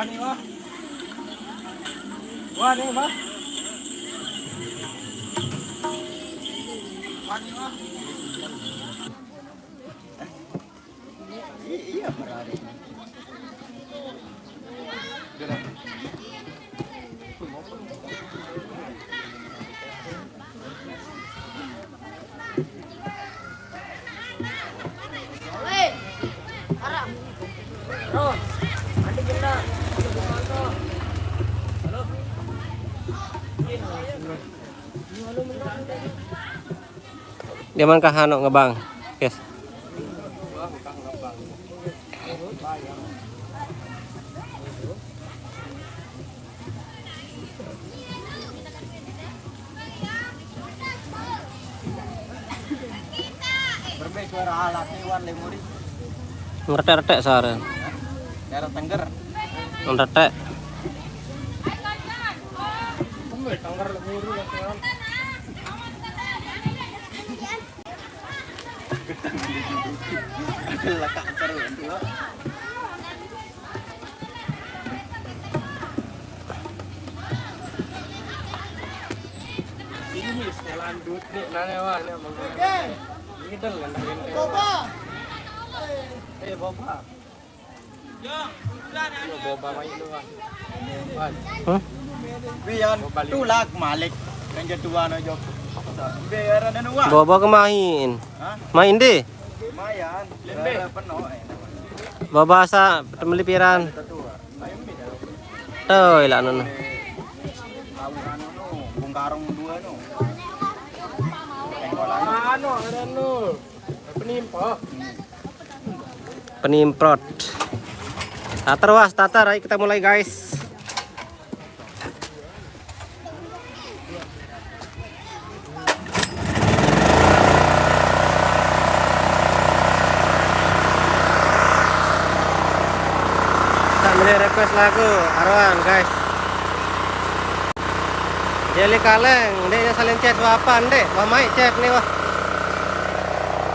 Wani wah. Wani wah. Wani wah. Iya berani. Dia man kah ano ngebang? Yes. Berbagai suara alat nih wan lemuri. Ngeretek-retek sare. Daerah Tengger. Ngeretek. Tengger lemuri kan. Lekak terus itu. Ini nih setelan dut nih nanya wah ini abang. Ini dong kan. Boba. Boba. Boba main itu wah. Hah? Biar tulak malik kan jatuhan aja. Biar ada nuah. Bawa ke main. Hah? Main deh. Lumayan. Lembe penuh. Bawa bahasa temelipiran. Tuh, ilah nono. Bung Karong 2 no. Ano, ano? Penimpa. Penimprot. Tatar was, tatar. Ayo kita mulai guys. Tak boleh request lagu Arwan guys. Jeli kaleng, dia salin chat apa dek? Wah mai chat nih wah.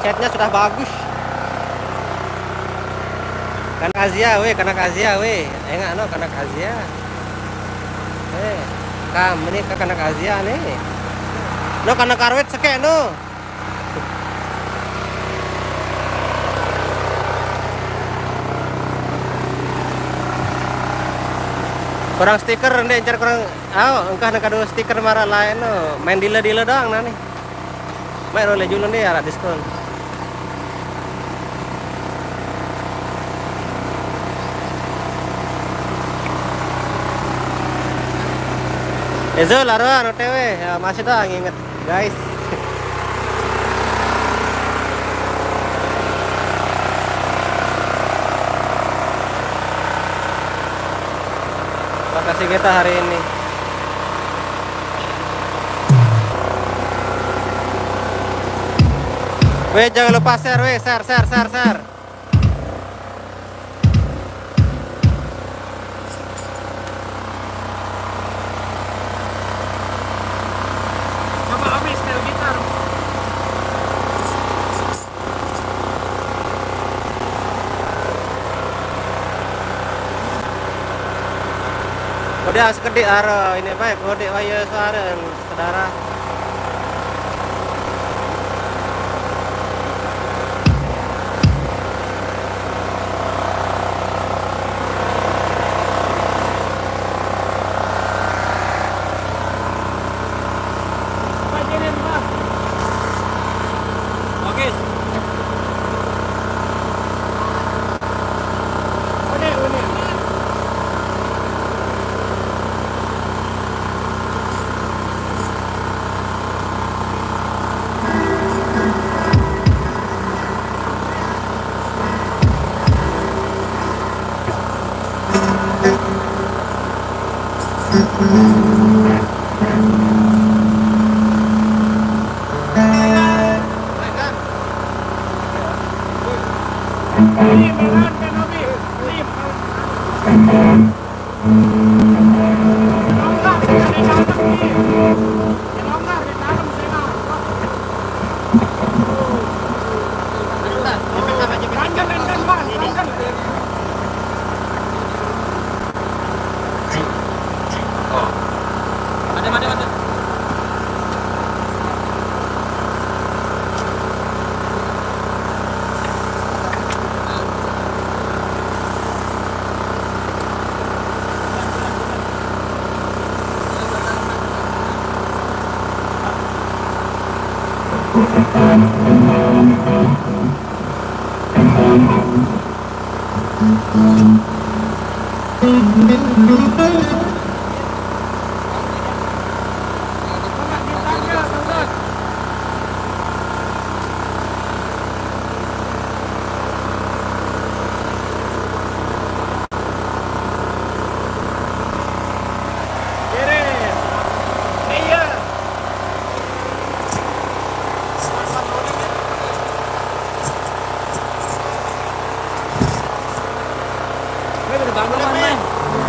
Chatnya sudah bagus. Kanak Azia weh. Enggak no kanak Azia. Kam ini ke kanak Azia nih. No kanak karwet sekek no. Kurang stiker ndek encar kurang engkah nak kado stiker marah lain no. Main dealer doang nah nih. Main oleh julun dia ada diskon. Ezol aruan OTW ya, masih doang inget guys. Lokasi kita hari ini. Weh jangan lupa share weh, share. Coba habis style gitar. Udah sekedik aro ini baik kode waya suara saudara. Oke. Udah.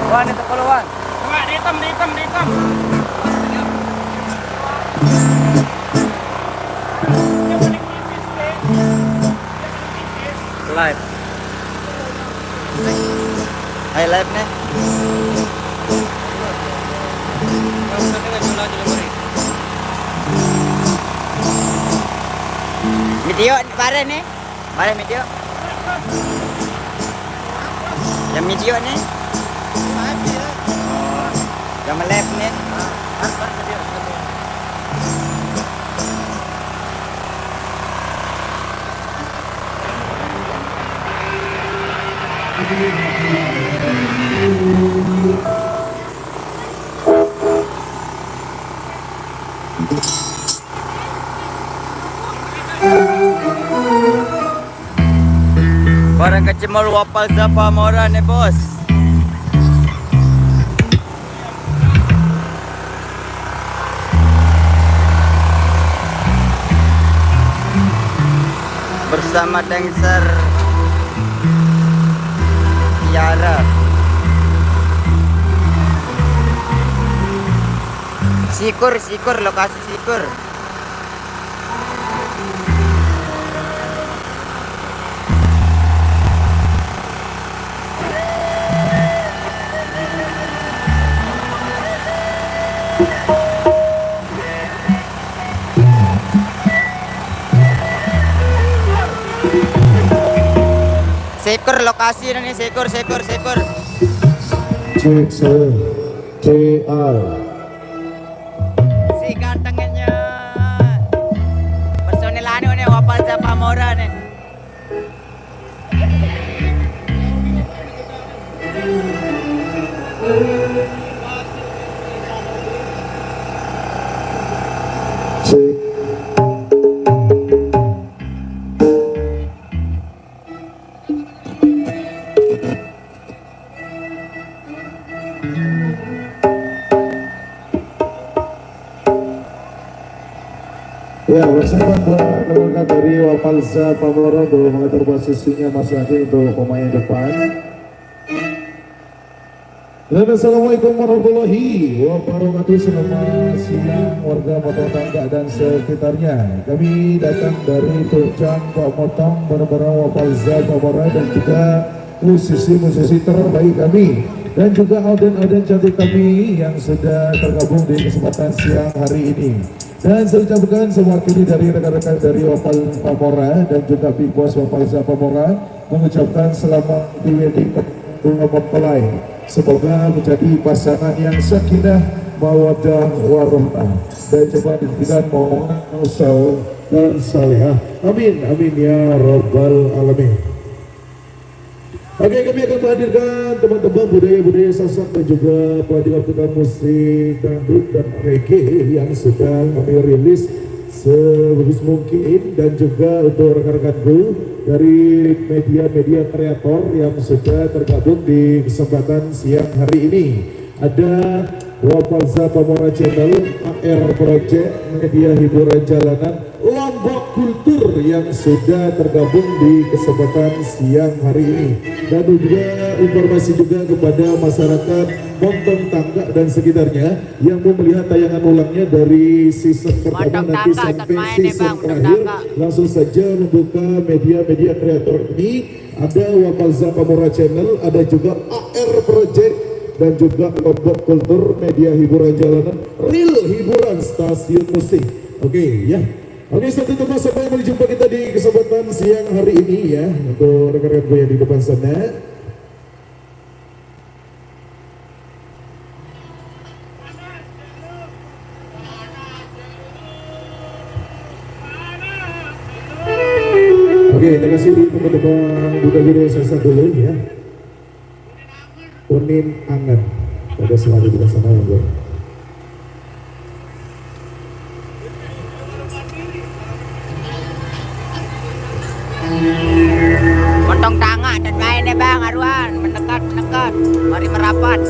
Wan itu kalau wan. Enggak, dihitam. Live. Hai live nih. Video bare nih. Bare video. Yang video nih. Yang live nih. Barang kecemol wapal Zapa Mora nih bos. Bersama dancer Tiara. Sikur, lokasi Sikur. Sekur lokasi ini sekur. Cek CR. Si gantengnya personil anu nih wapal Zapa Mora nih. Cek. Ya, bersama keluarga dari Wapal Zapa Mora untuk mengatur posisinya masing-masing untuk pemain depan. Dan assalamualaikum warahmatullahi wabarakatuh. Selamat siang warga Motong Tangga dan sekitarnya. Kami datang dari Turcang Pak Motong bersama Wapal Zapa Mora dan juga musisi-musisi terbaik kami dan juga auden-auden cantik kami yang sudah tergabung di kesempatan siang hari ini. Dan saya ucapkan mewakili dari rekan-rekan dari Wapal Pamora dan juga Big Boss Wapal Zapa Mora mengucapkan selamat di wedding mempelai. Semoga menjadi pasangan yang sakinah, mawaddah, warahmah dan coba diberikan momongan usau dan salihah. Amin, amin ya rabbal alamin. Oke, kami akan menghadirkan teman-teman budaya-budaya Sasak dan juga pelajar musik dangdut dan reggae yang sedang kami rilis sebagus mungkin, dan juga untuk rekan-rekanku dari media-media kreator yang sudah tergabung di kesempatan siang hari ini. Ada Wapal Zapa Mora Channel, AR Project, media hiburan jalanan, Lombok Kultur yang sudah tergabung di kesempatan siang hari ini. Dan juga informasi juga kepada masyarakat Montong Tangga dan sekitarnya yang mau melihat tayangan ulangnya dari season pertama nanti sampai season terakhir, langsung saja membuka media-media kreator ini. Ada Wapal Zapa Mora Channel, ada juga AR Project, dan juga Lombok Kultur, media hiburan jalanan, real hiburan stasiun musik. Oke, ya. Oke, satu teman sampai berjumpa kita di kesempatan siang hari ini ya, untuk rekan-rekan gue yang di depan sana. Oke, terima kasih teman-teman budaya sesat dulu ya. Unin angan pada selalu kita sana ya. Potong tangan dan main ya bang Arwan, mendekat, mari merapat.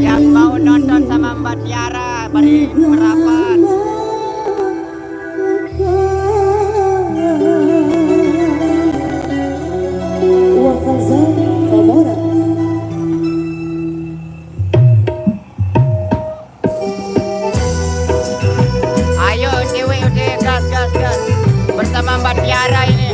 Yang mau nonton sama Mbak Tiara, mari merapat. Ayo dewe gas bersama Mbak Tiara ini.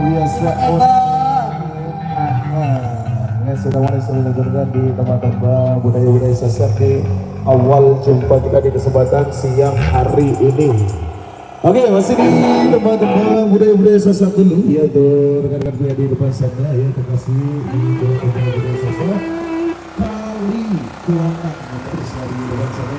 biasa yang sudah mulai dilakukan di tempat-tempat budaya-budaya Sasak di awal jumpa kita di kesempatan siang hari ini. Oke, masih di tempat-tempat budaya-budaya Sasak dulu ya tuh rekan-rekan gue di depan sana ya, terima kasih di budaya-budaya Sasak kali kelanang bersama di depan sana.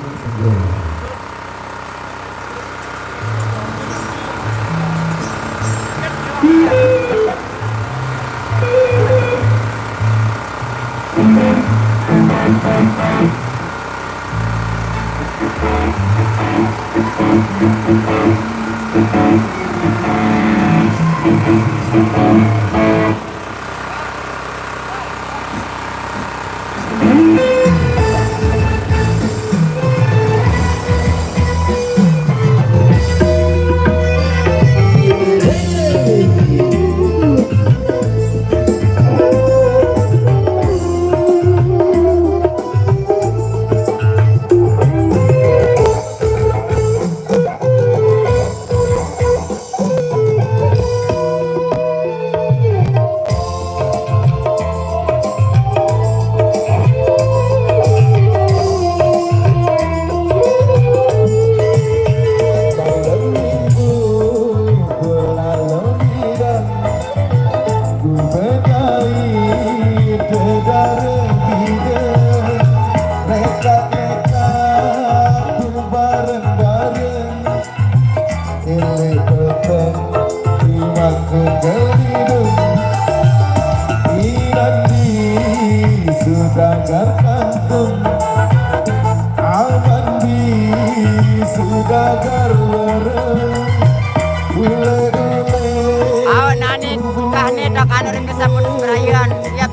Awan nani kahne dak anu ring kesapun berayan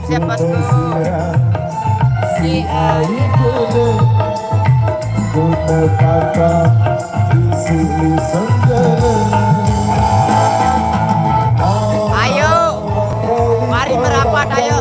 siap bosku. Si air pun kata isi Ayo, mari merapat ayo.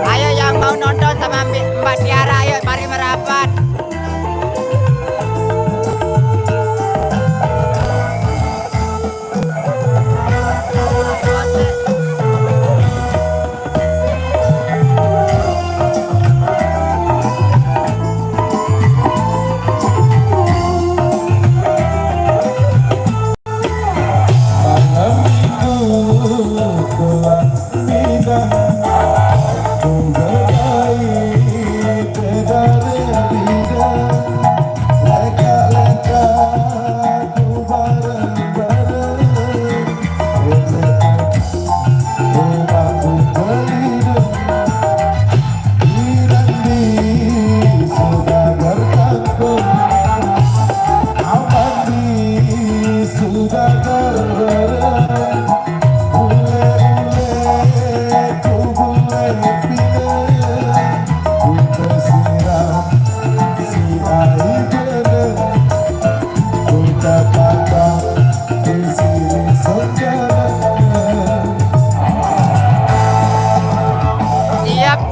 Ayo yang mau nonton sama Mbak Tiara, ayo mari merapat.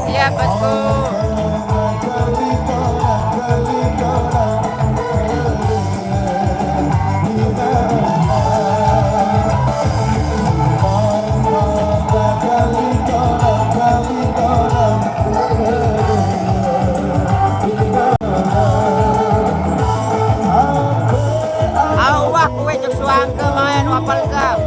Siap bosku. Awak kue cek suang ke main wapal kau.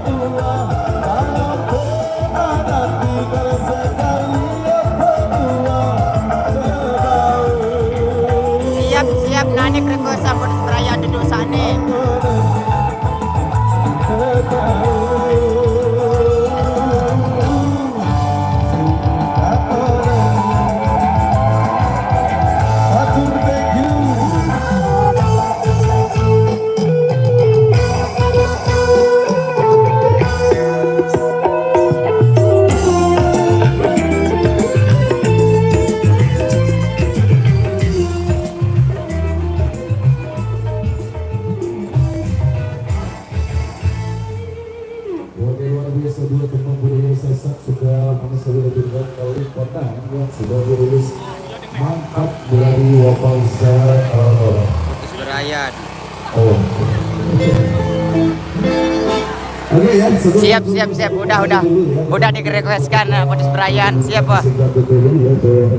Rilis mantap dari Wapalsa. Putus Berayan. Oh. Oke ya, Siap. Udah direquestkan Putus Berayan. Siap, Pak.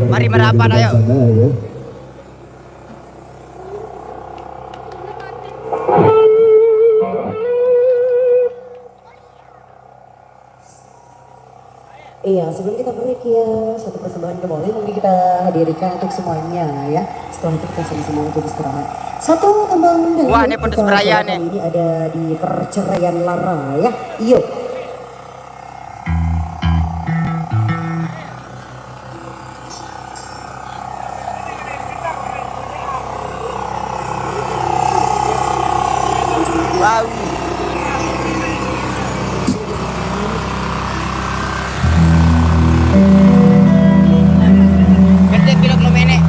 Mari merapat, ayo. Iya, sebelum kita break ya, satu persembahan kembali mungkin kita hadirkan untuk semuanya ya. Setelah itu kita sama-sama untuk istirahat. Satu tembang dari Wah, ini Putus kita Berayan kali nih. ini ada di Perceraian Lara ya. Yuk. Wow. Gede pilok lo menek.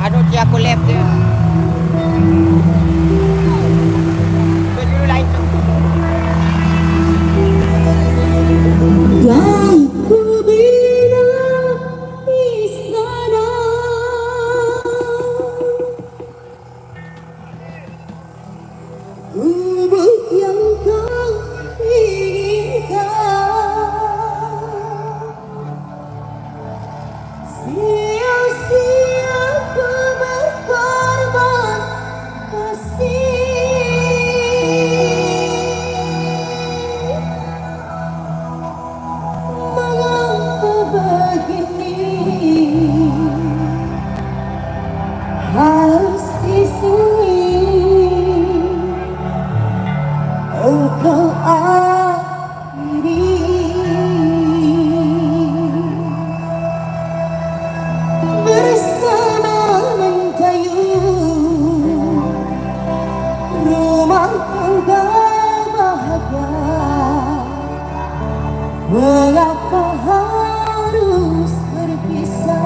Aduh, dia aku lep dia. Dulu lain tuh. Yang ku bina istana Gubuk yang kau inginkan sia-sia ku berkorban kasih. Mengapa begini harus di sini engkau akhiri bersama mengkayu rumah tangga bahagia. Mengapa harus berpisah?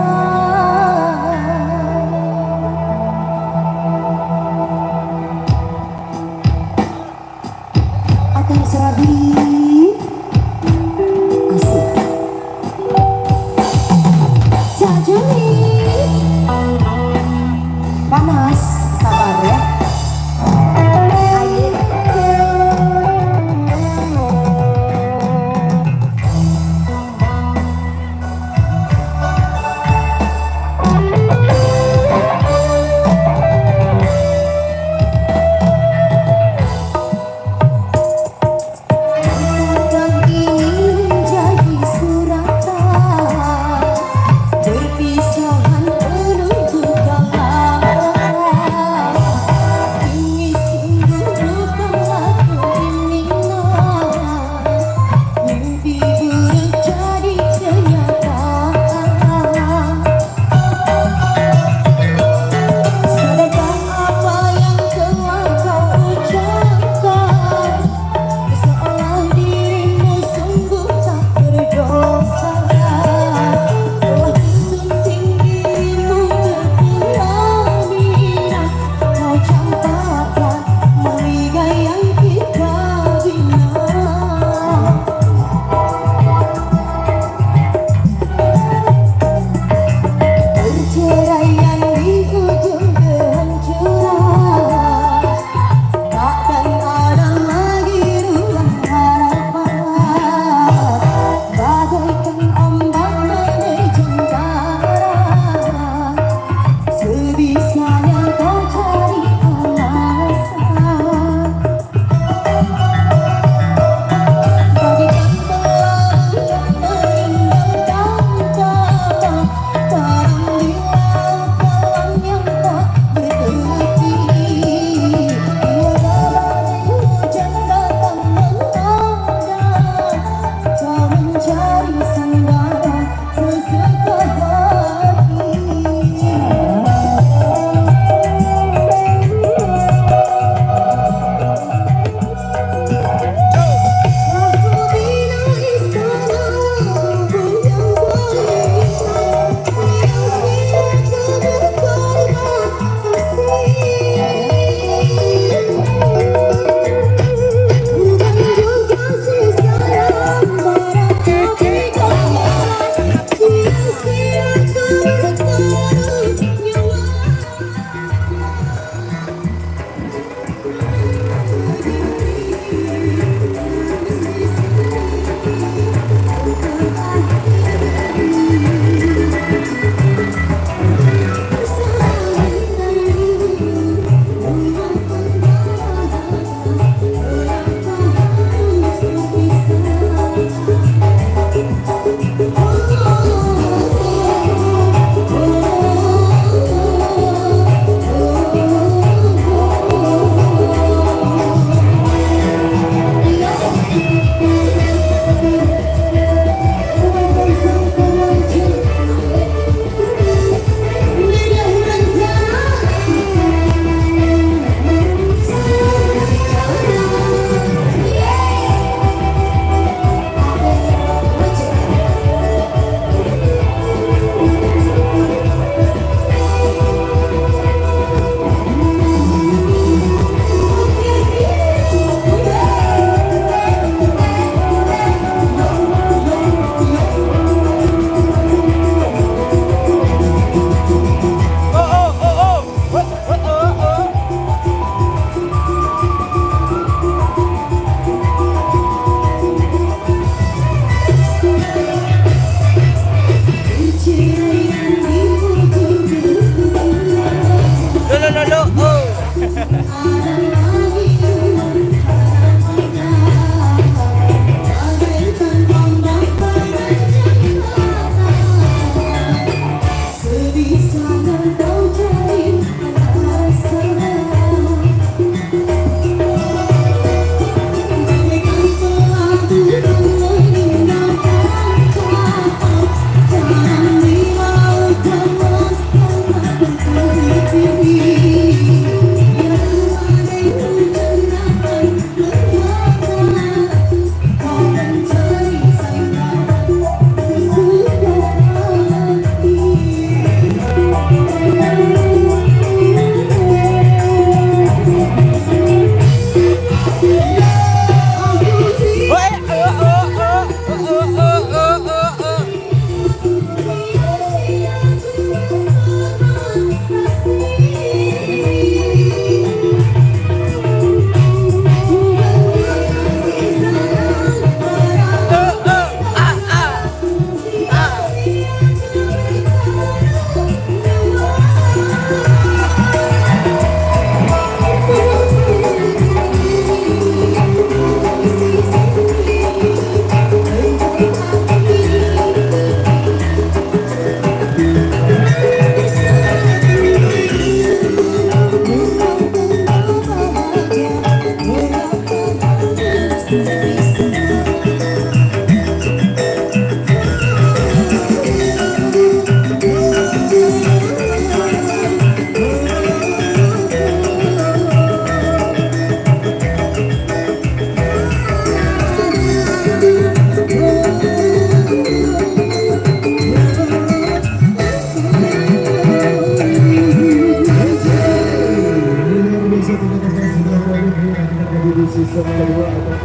Akan serabi asik Jajuli panas, sabar ya. Air. Yang ingin jadi suratan berpisah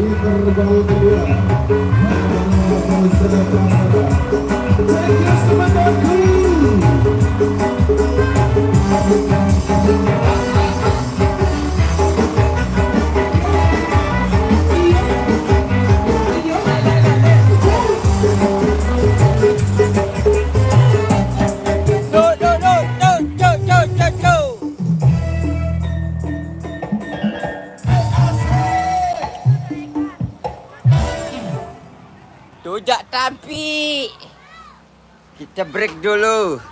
Interval kedua. Tujak tapi kita break dulu.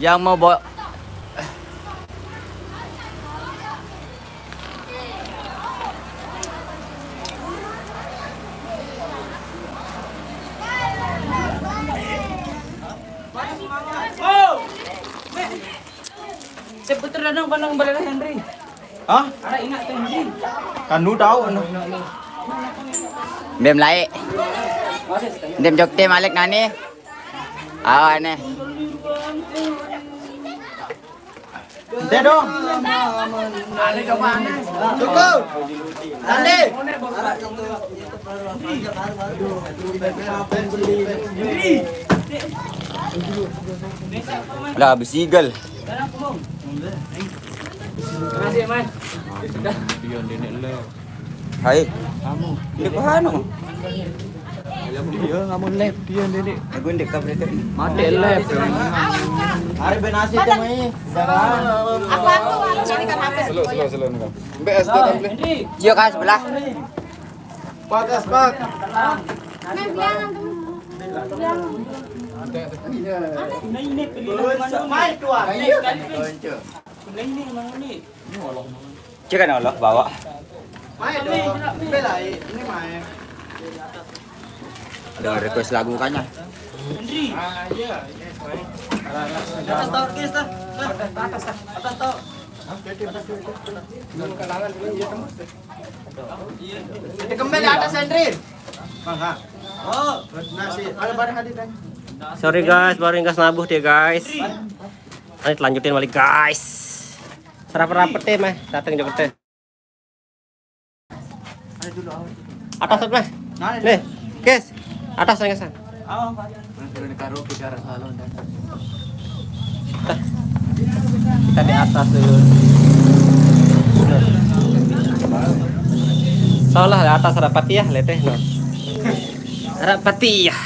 Yang mau bawa Seputar danang panang balik Henry. Hah? Ada ingat Henry. Kan lu tahu anu. Bem laik. Dem jokte Malik nani. Awan nih. Ente dong. Cukup. Tadi. Lah besigal. Makasih, Mas. Hai. Ini paano? Dia ngamun lep dia Dede. Aku ndek kabre tadi. Mati lep. Hari benasi teh mai. Aku carikan HP. Slow. BS datang boleh. Cio kan sebelah. Pakas pak. Mai tuan. Cio kan Allah bawa. Mai dong. Belai ini mai. Ada request lagu kanya. Atas tau kis tah. Atas tau. Kembali atas Hendri. Mangga. Oh, nasi. Ada barang hadir kan? Sorry guys, baru ingkas nabuh dia guys. Nanti lanjutin balik guys. Serap-rapet deh mah, datang juga teh. Atas mah. Nih, guys. Atas ingkasan. Kita di atas dulu. Soalnya di atas ada patiyah, leteh no. Ada patiyah.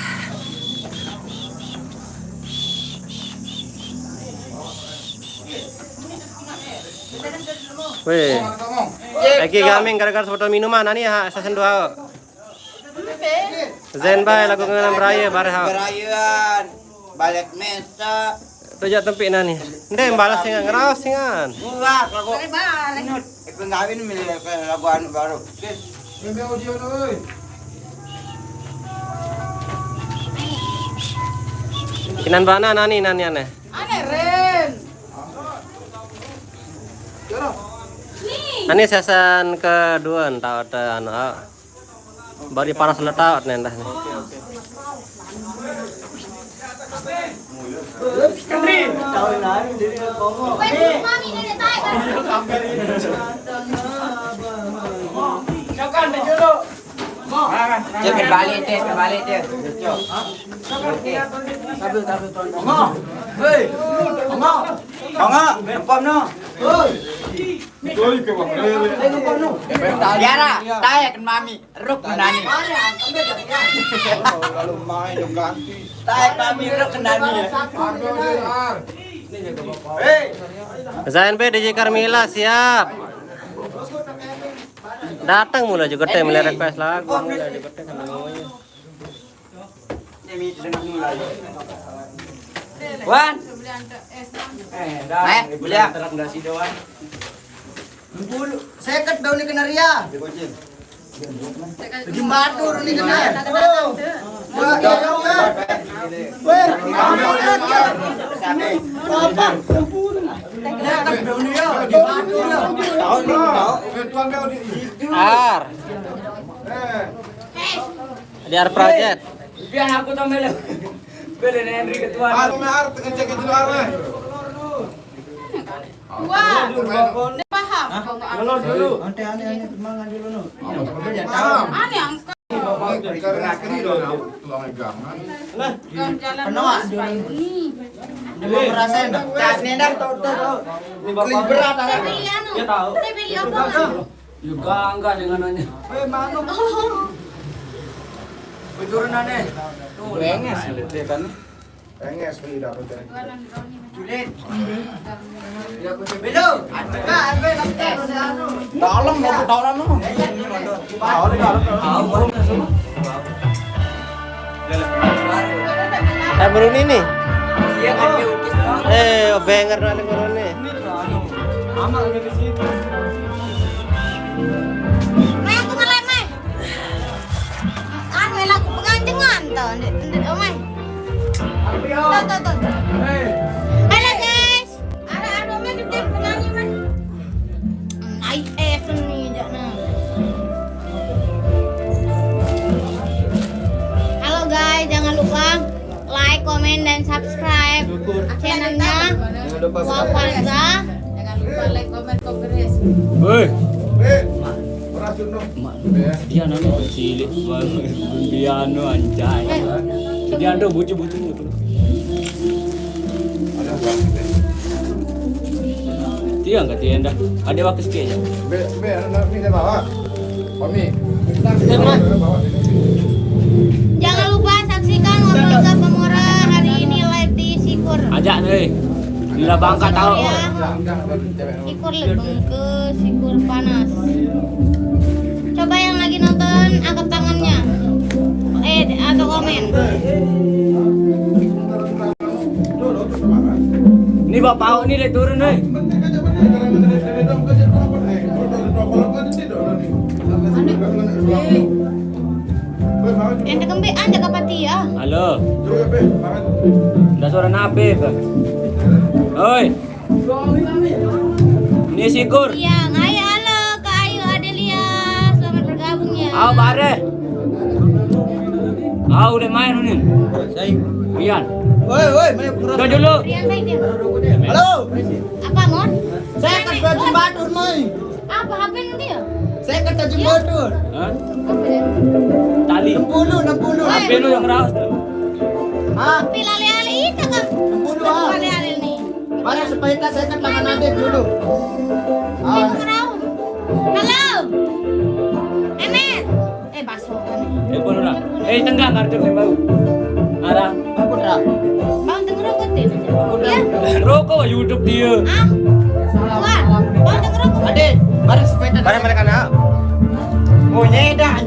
Weh, lagi gaming gara-gara foto minuman ani ha sasen dua. Zen bay lagu ngeunam raya bare ha. Berayuan. Balik mesa. Tujak tempi nani. Ndeh balas singan ngeraos singan. Murah lagu. Iku ngawin milih lagu anu baru. Kinan bana nani aneh. Aneh Ren. Ani season kedua entah ada anu. Baru panas letak nendah nih. Mami nenek tay. Siapkan baju dulu. Dia berbalik dia. Kongo, empom no. Biara, tae kan mami, ruk nani. Tae mami ruk nani. ZNP DJ Carmila siap. Datang mulai juga teh mulai request lagu mulai juga teh kan ngomongnya. Wan. Boleh. Seket daun ni kenaria. Lagi matur ni kena. Diar project. Biar aku tambah beli Henry ketua. Wah. Paham. Ngelor dulu. Aneh mangan dulu no. Ya tahu. Aneh yang Penuh Dia ngerasain dah. Nendang tahu. Berat Teh beli anu. Teh beli apa kan? Juga enggak dengan nanya. Turunannya. Tuh, lenges kan. Pengen beli dapat. Sulit. Ya aku belo. Dalam mau dalam no. Baru ini. Iya kan diukis. Banger na lang ko ni. Amal di situ. May aku ngelem may. Anu lagu penganjengan tuh. Ndek omay. Tuh. Halo guys. Ada omay gede penyanyi man. Naik seni jana. Halo guys, jangan lupa like, komen dan subscribe channelnya Wapalza. Jangan lupa like, komen, progres. Woi, Merasuk no. dia nanya cilik banget. Dia anjay. Dia ada bucu-bucu gitu. Dia enggak tienda. Ada waktu sekejap. Be, anak ni bawa. Kami. Jangan lupa saksikan Wapalza Pamora hari ini live di Sikur. Ajak nih. Gila bangka tahu. Ya. Sikur lebeng ke Sikur panas. Coba yang lagi nonton angkat tangannya. Atau komen. Ini bapak ini deh turun nih. Ente kembe anda kapati ya. Halo. Udah suara nape, Bang? Oi. Ini Sikur. Iya, hai halo Kak Ayu Adelia. Selamat bergabung ya. Aw bare. Aw udah main nih. Rian. Woi, main kurang. Udah dulu. Rian Saidin. Halo. Apa mon? Saya kan baju batur, Mai. Apa HP nanti ya? Saya kan baju batur. Hah? Apa ya? Tali. 60. HP lu yang raus. Ah, Pil ale-ale itu kan. 60 ah. Ale-ale nih. Mari sebaiknya saya kan tangan Adit dulu. Ini pengerau. Halo. Emet. Baso kan. Telepon orang. Tengah ngarep nih bau. Arah. Apa dah? Bang denger rokok ya? Rokok YouTube dia. Ah. Wah. Bang denger rokok. Adit, mari sepeda. Para mereka na. Oh, nyeda.